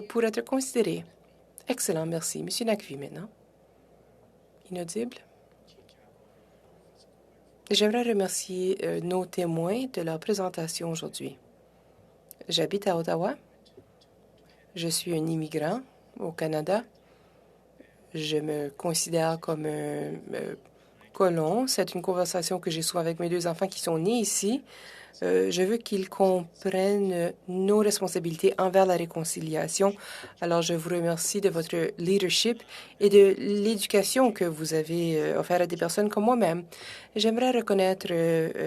pour être considéré. Excellent, merci. Monsieur Naqvi, maintenant. Inaudible. J'aimerais remercier nos témoins de leur présentation aujourd'hui. J'habite à Ottawa. Je suis un immigrant au Canada. Je me considère comme un colon. C'est une conversation que j'ai souvent avec mes deux enfants qui sont nés ici. Je veux qu'ils comprennent nos responsabilités envers la réconciliation. Alors, je vous remercie de votre leadership et de l'éducation que vous avez offert à des personnes comme moi-même. J'aimerais reconnaître,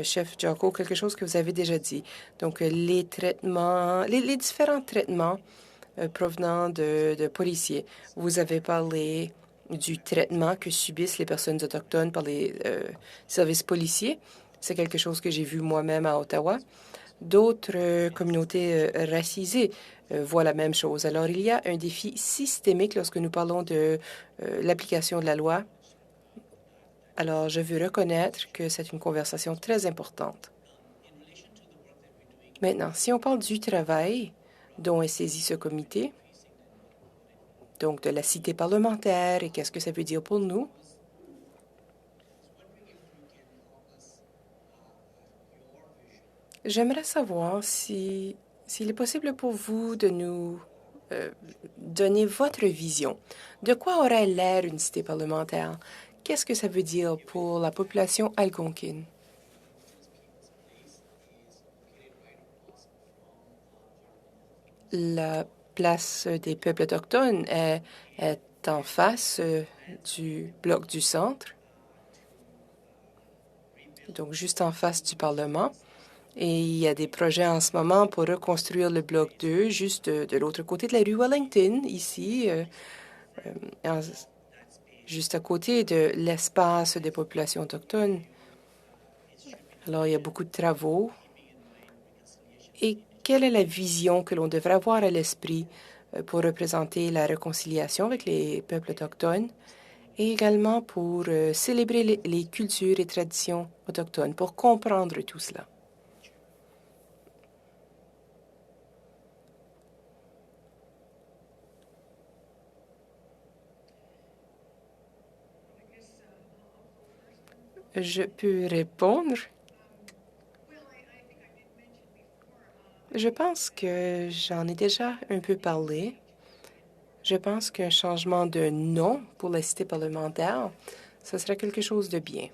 chef Jocko, quelque chose que vous avez déjà dit. Donc, les traitements, les différents traitements provenant de policiers. Vous avez parlé du traitement que subissent les personnes autochtones par les services policiers. C'est quelque chose que j'ai vu moi-même à Ottawa. D'autres communautés racisées voient la même chose. Alors, il y a un défi systémique lorsque nous parlons de l'application de la loi. Alors, je veux reconnaître que c'est une conversation très importante. Maintenant, si on parle du travail dont est saisi ce comité, donc de la cité parlementaire et qu'est-ce que ça veut dire pour nous, j'aimerais savoir s'il est possible pour vous de nous donner votre vision. De quoi aurait l'air une cité parlementaire? Qu'est-ce que ça veut dire pour la population algonquine? La place des peuples autochtones est en face du bloc du centre, donc juste en face du Parlement. Et il y a des projets en ce moment pour reconstruire le bloc 2, juste de l'autre côté de la rue Wellington, ici, juste à côté de l'espace des populations autochtones. Alors, il y a beaucoup de travaux. Et quelle est la vision que l'on devrait avoir à l'esprit pour représenter la réconciliation avec les peuples autochtones et également pour célébrer les cultures et traditions autochtones, pour comprendre tout cela? Je peux répondre. Je pense que j'en ai déjà un peu parlé. Je pense qu'un changement de nom pour la cité parlementaire, ce serait quelque chose de bien.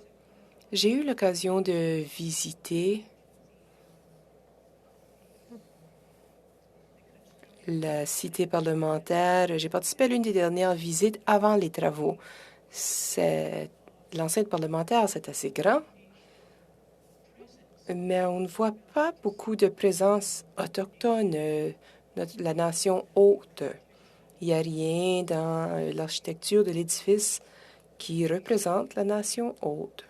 J'ai eu l'occasion de visiter la cité parlementaire. J'ai participé à l'une des dernières visites avant les travaux. L'enceinte parlementaire, c'est assez grand, mais on ne voit pas beaucoup de présence autochtone, la nation haute. Il n'y a rien dans l'architecture de l'édifice qui représente la nation haute.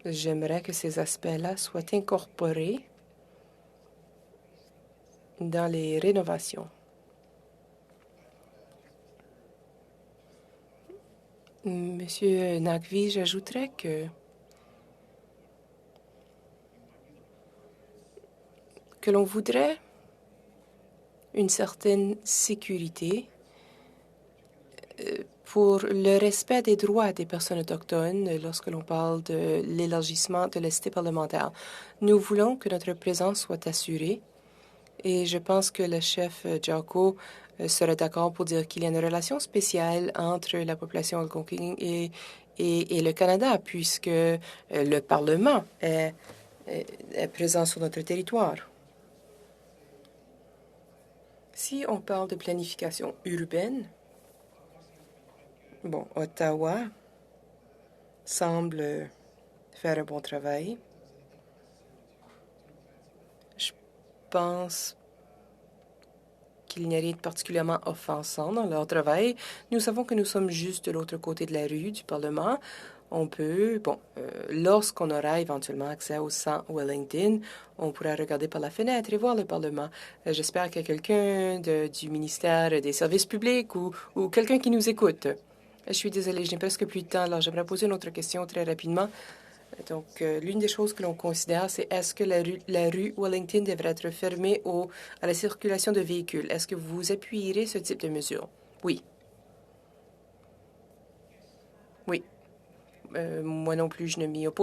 J'aimerais que ces aspects-là soient incorporés dans les rénovations. Monsieur Naqvi, j'ajouterais que l'on voudrait une certaine sécurité pour le respect des droits des personnes autochtones lorsque l'on parle de l'élargissement de la cité parlementaire. Nous voulons que notre présence soit assurée et je pense que le chef Jocko serait d'accord pour dire qu'il y a une relation spéciale entre la population algonquine et le Canada, puisque le Parlement est présent sur notre territoire. Si on parle de planification urbaine, bon, Ottawa semble faire un bon travail. Je pense qu'il n'y a rien de particulièrement offensant dans leur travail. Nous savons que nous sommes juste de l'autre côté de la rue du Parlement. On peut, lorsqu'on aura éventuellement accès au 100 Wellington, on pourra regarder par la fenêtre et voir le Parlement. J'espère qu'il y a quelqu'un du ministère des Services publics ou quelqu'un qui nous écoute. Je suis désolée, je n'ai presque plus de temps, alors j'aimerais poser une autre question très rapidement. Donc, l'une des choses que l'on considère, c'est est-ce que la rue Wellington devrait être fermée à la circulation de véhicules? Est-ce que vous appuierez ce type de mesure? Oui. Oui. Moi non plus, je ne m'y oppose